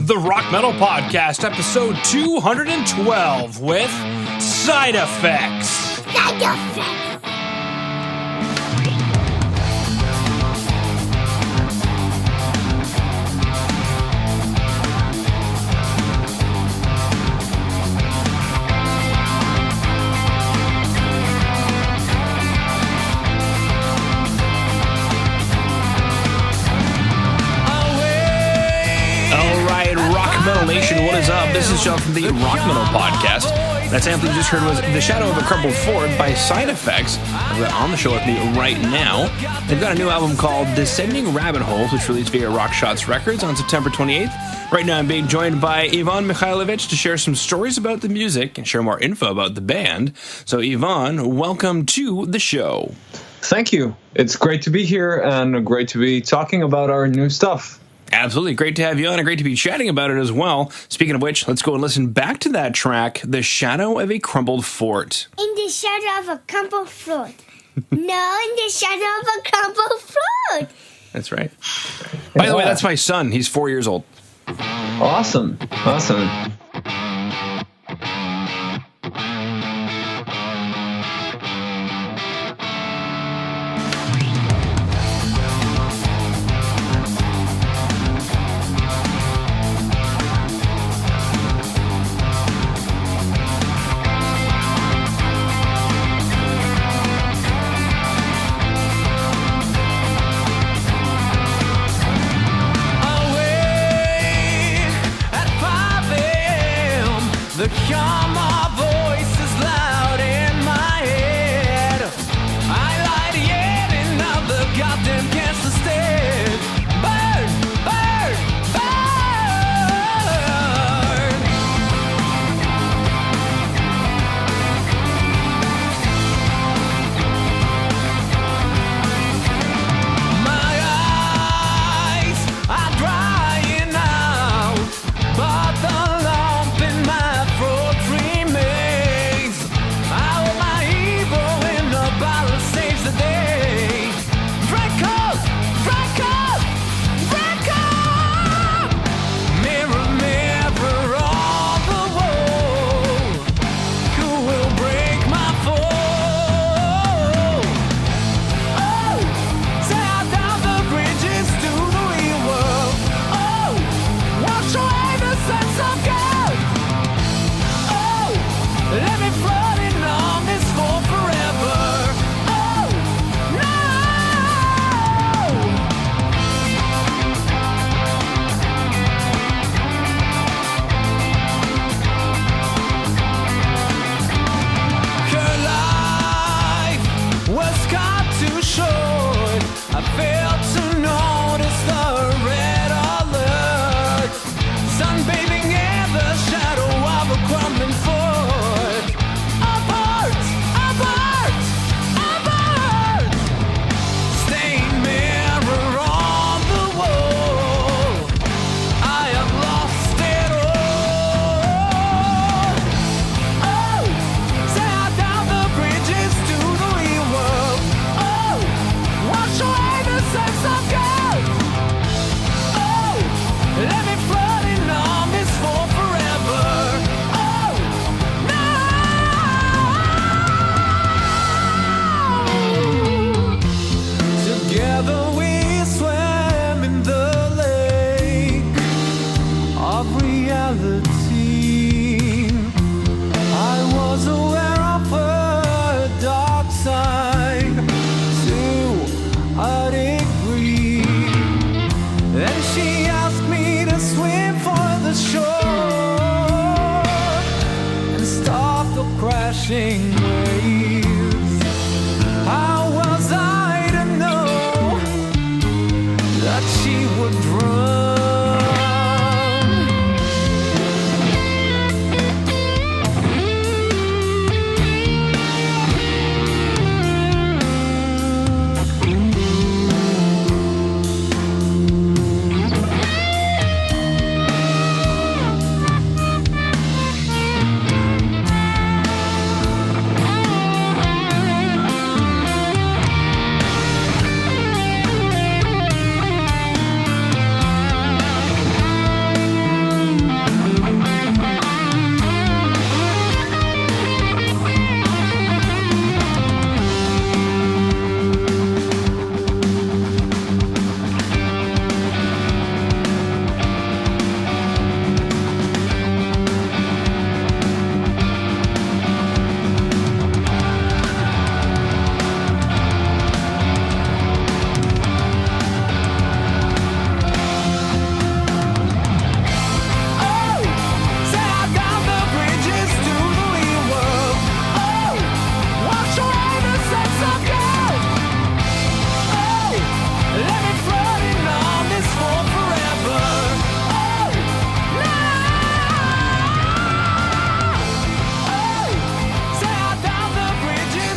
the Rock Metal Podcast, episode 212, with Side Effects. Side Effects. Metal Nation, what is up? This is John from the Rock Metal Podcast. That sample you just heard was The Shadow of a Crumbled Fort by Side Effects. I've got on the show with me right now. They've got a new album called Descending Rabbit Holes, which released via Rock Shots Records on September 28th. Right now I'm being joined by Ivan Mikhailovich to share some stories about the music and share more info about the band. So Ivan, welcome to the show. Thank you. It's great to be here and great to be talking about our new stuff. Absolutely. Great to have you on and great to be chatting about it as well. Speaking of which, let's go and listen back to that track, The Shadow of a Crumbled Fort. In the shadow of a crumbled fort. No, in the shadow of a crumbled fort. That's right. By the way, that's my son. He's 4 years old. Awesome.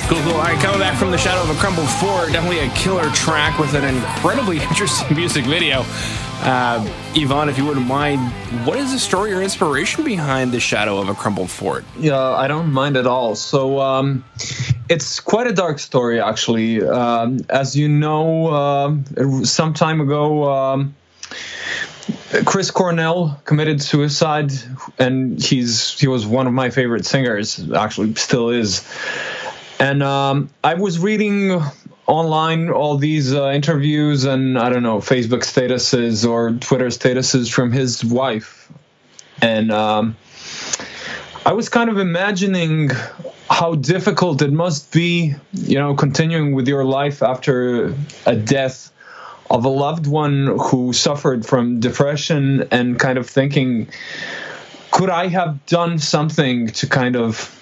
Cool. All right, coming back from the shadow of a crumbled fort, definitely a killer track with an incredibly interesting music video. Yvonne, if you wouldn't mind, what is the story or inspiration behind the shadow of a crumbled fort? Yeah, I don't mind at all. So it's quite a dark story, actually. As you know, some time ago, Chris Cornell committed suicide, and he was one of my favorite singers, actually still is. And I was reading online all these interviews and, I don't know, Facebook statuses or Twitter statuses from his wife. And I was kind of imagining how difficult it must be, continuing with your life after a death of a loved one who suffered from depression, and kind of thinking, could I have done something to kind of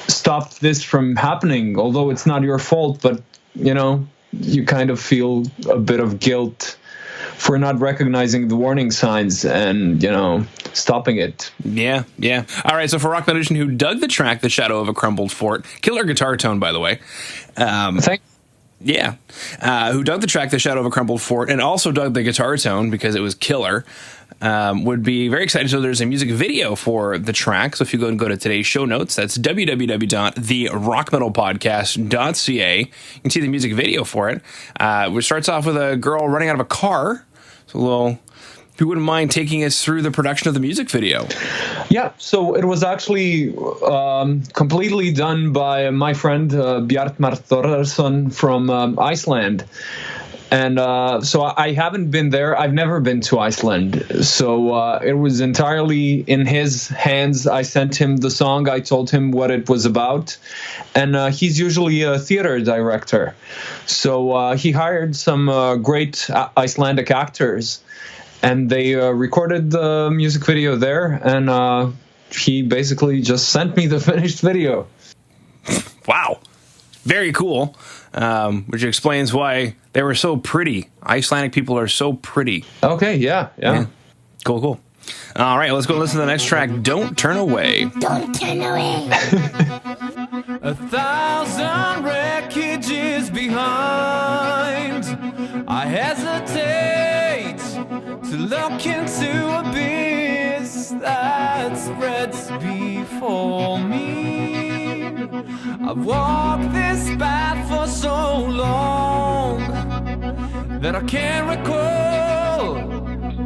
stop this from happening? Although it's not your fault, but, you kind of feel a bit of guilt for not recognizing the warning signs and, stopping it. Yeah. All right, so for Rock Metal Edition, who dug the track The Shadow of a Crumbled Fort, killer guitar tone, by the way. Thanks. Yeah. Who dug the track The Shadow of a Crumbled Fort and also dug the guitar tone because it was killer, would be very excited. So there's a music video for the track. So if you go to today's show notes, that's www.therockmetalpodcast.ca. You can see the music video for it, which starts off with a girl running out of a car. So if you wouldn't mind taking us through the production of the music video. Yeah, so it was actually completely done by my friend Bjartmar Þórðarson from Iceland. And so I haven't been there. I've never been to Iceland. So it was entirely in his hands. I sent him the song. I told him what it was about. And he's usually a theater director. So he hired some great Icelandic actors. And they recorded the music video there. And he basically just sent me the finished video. Wow. Very cool. Which explains why they were so pretty. Icelandic people are so pretty. Okay, yeah. Cool. All right, let's go listen to the next track, Don't Turn Away. Don't turn away. 1,000 wreckages behind. I hesitate to look into abyss that spreads before me. I've walked this path for so long that I can't recall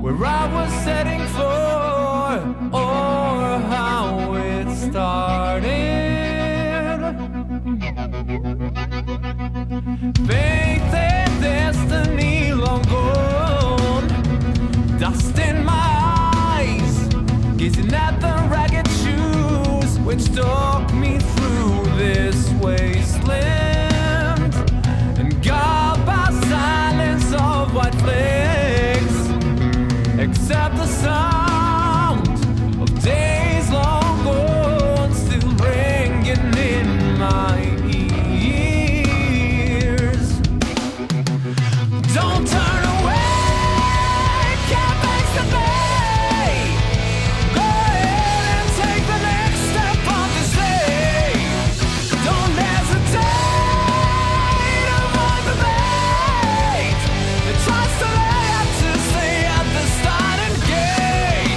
where I was heading for or how it started. Faith and destiny long gone, dust in my eyes, gazing at the ragged shoes which took me through this wasteland, and God by silence of white flags, except the sound of days long gone still ringing in my ears. Don't turn away, can't face the day. Go ahead and take the next step on this day. Don't hesitate, avoid the bait that tries to lay out to stay at the starting gate.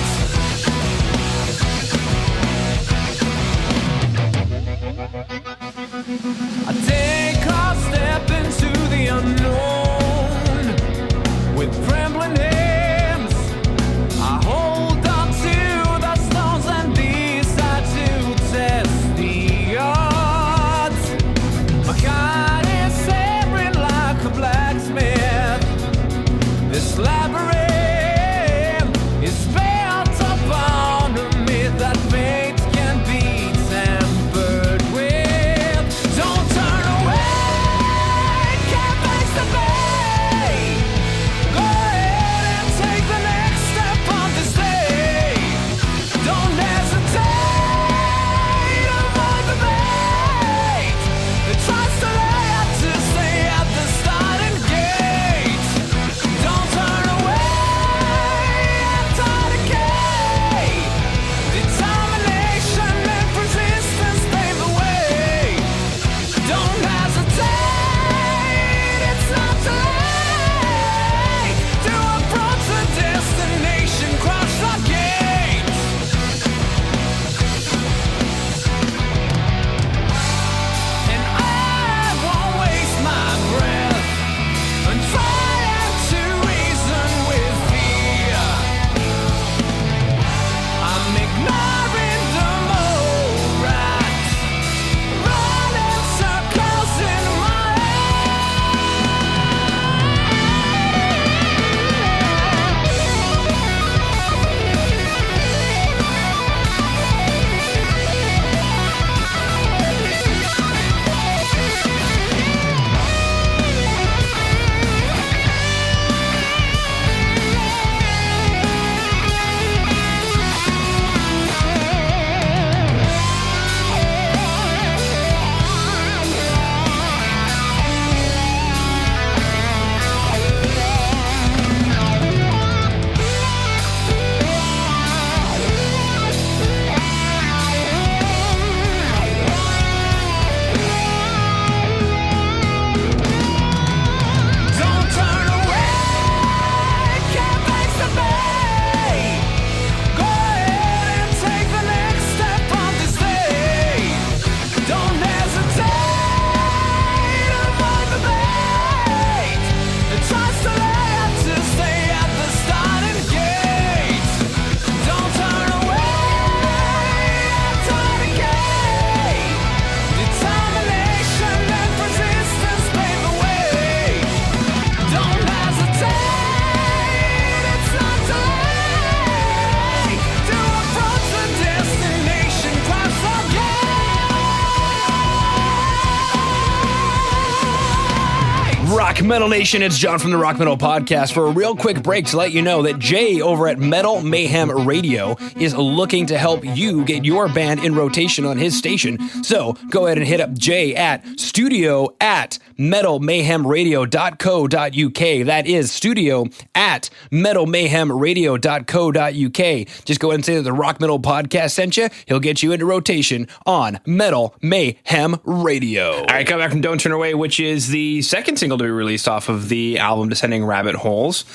Metal Nation, it's John from the Rock Metal Podcast for a real quick break to let you know that Jay over at Metal Mayhem Radio is looking to help you get your band in rotation on his station. So go ahead and hit up Jay at studio@metalmayhemradio.co.uk. That is studio@metalmayhemradio.co.uk. Just go ahead and say that the Rock Metal Podcast sent you. He'll get you into rotation on Metal Mayhem Radio. All right, come back from Don't Turn Away, which is the second single to be released off of the album Descending Rabbit Holes.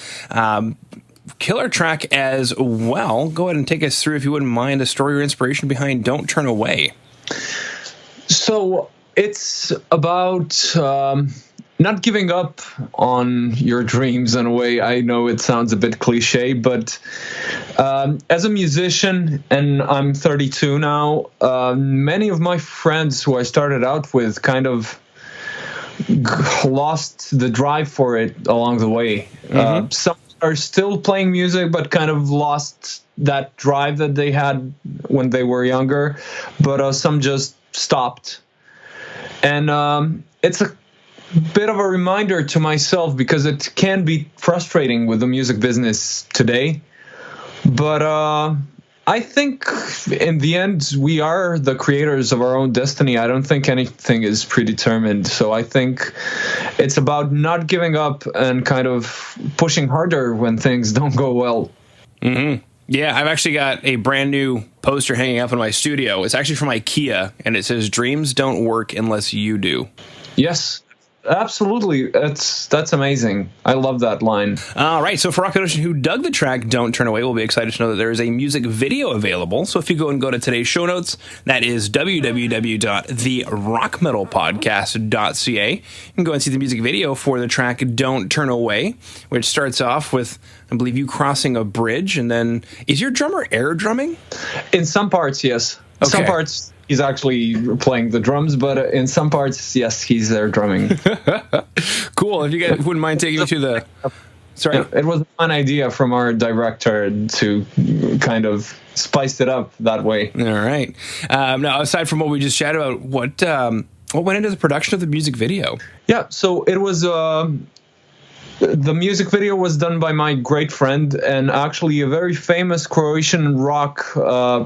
Killer track as well. Go ahead and take us through, if you wouldn't mind, the story or inspiration behind Don't Turn Away. So it's about not giving up on your dreams in a way. I know it sounds a bit cliche, but as a musician, and I'm 32 now, many of my friends who I started out with kind of lost the drive for it along the way. Some are still playing music, but kind of lost that drive that they had when they were younger, but some just stopped. And it's a bit of a reminder to myself, because it can be frustrating with the music business today. But I think in the end, we are the creators of our own destiny. I don't think anything is predetermined. So I think it's about not giving up and kind of pushing harder when things don't go well. Mm-hmm. Yeah, I've actually got a brand new poster hanging up in my studio. It's actually from IKEA, and it says, "Dreams don't work unless you do." Yes. Absolutely. That's amazing. I love that line. All right. So for Rock Nation who dug the track Don't Turn Away, we'll be excited to know that there is a music video available. So if you go to today's show notes, that is www.therockmetalpodcast.ca. You can go and see the music video for the track Don't Turn Away, which starts off with, I believe, you crossing a bridge. And then, is your drummer air drumming? In some parts, yes. Okay. Some parts he's actually playing the drums, but in some parts, yes, he's there drumming. Cool. If you guys wouldn't mind taking me to the... Sorry. It was a fun idea from our director to kind of spice it up that way. All right. Now, aside from what we just chatted about, what went into the production of the music video? Yeah, so it was... the music video was done by my great friend and actually a very famous Croatian rock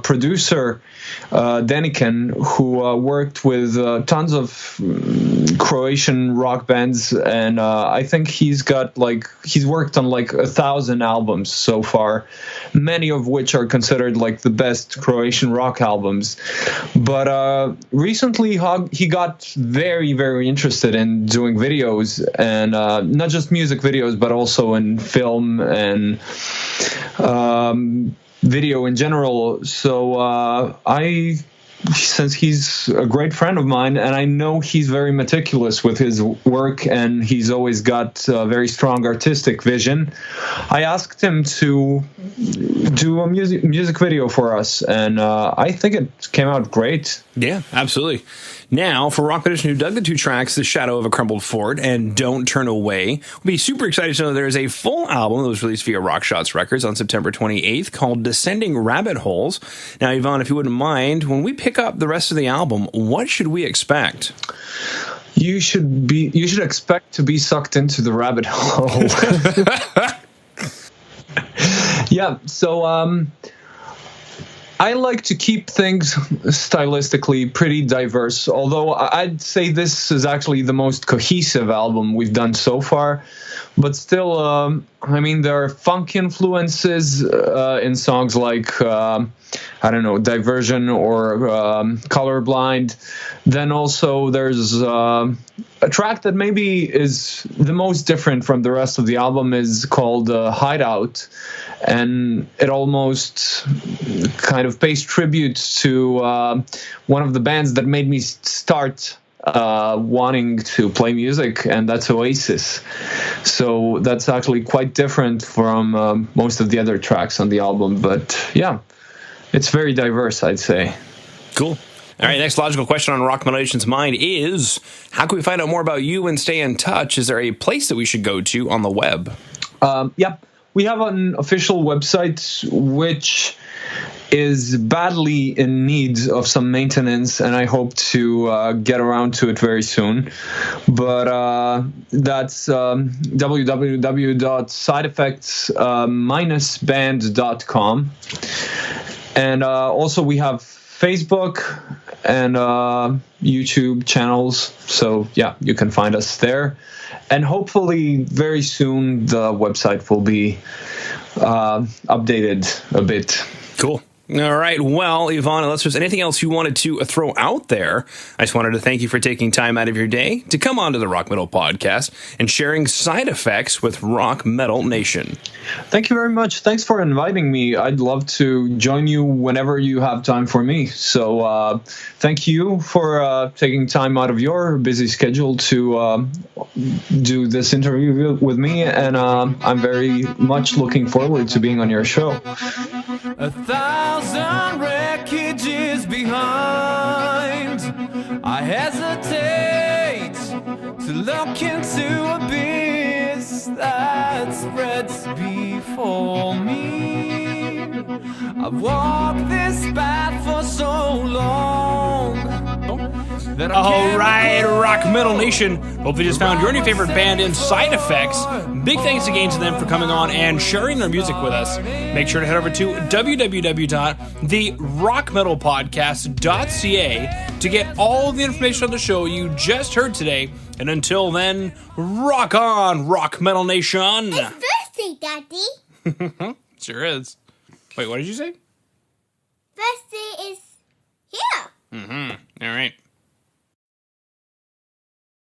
producer, Daniken, who worked with tons of Croatian rock bands, and I think he's worked on like 1,000 albums so far, many of which are considered like the best Croatian rock albums. But recently he got very, very interested in doing videos, and not just music videos, but also in film and video in general. So since he's a great friend of mine, and I know he's very meticulous with his work, and he's always got a very strong artistic vision, I asked him to do a music video for us, and I think it came out great. Yeah, absolutely. Now, for Rock Edition who dug the two tracks, The Shadow of a Crumbled Fort and Don't Turn Away, we'll be super excited to know there is a full album that was released via Rock Shots Records on September 28th called Descending Rabbit Holes. Now, Yvonne, if you wouldn't mind, when we pick up the rest of the album, what should we expect? You should expect to be sucked into the rabbit hole. Yeah, so I like to keep things stylistically pretty diverse, although I'd say this is actually the most cohesive album we've done so far. But still, I mean, there are funk influences in songs like, Diversion or Colorblind. Then also there's a track that maybe is the most different from the rest of the album is called Hideout. And it almost kind of pays tribute to one of the bands that made me start wanting to play music, and that's Oasis. So that's actually quite different from most of the other tracks on the album. But yeah, it's very diverse, I'd say. Cool. All right, next logical question on Rock Metal Nation's mind is, how can we find out more about you and stay in touch? Is there a place that we should go to on the web? Yeah, we have an official website, which is badly in need of some maintenance, and I hope to get around to it very soon. But that's www.sideeffects-band.com. And also we have Facebook and YouTube channels. So yeah, you can find us there. And hopefully very soon the website will be updated a bit. Cool. All right. Well, Yvonne, unless there's anything else you wanted to throw out there, I just wanted to thank you for taking time out of your day to come on to the Rock Metal Podcast and sharing Side Effects with Rock Metal Nation. Thank you very much. Thanks for inviting me. I'd love to join you whenever you have time for me. So thank you for taking time out of your busy schedule to do this interview with me. And I'm very much looking forward to being on your show. 1,000 wreckages behind, I hesitate to look into abyss that spreads before me. I've walked this path for so long that I All can't right, recall. Rock Metal Nation. Hope you just found your new favorite band in Side Effects. Big thanks again to them for coming on and sharing their music with us. Make sure to head over to www.therockmetalpodcast.ca to get all the information on the show you just heard today. And until then, rock on, Rock Metal Nation. It's birthday, Daddy. Sure is. Wait, what did you say? Birthday is here. All right.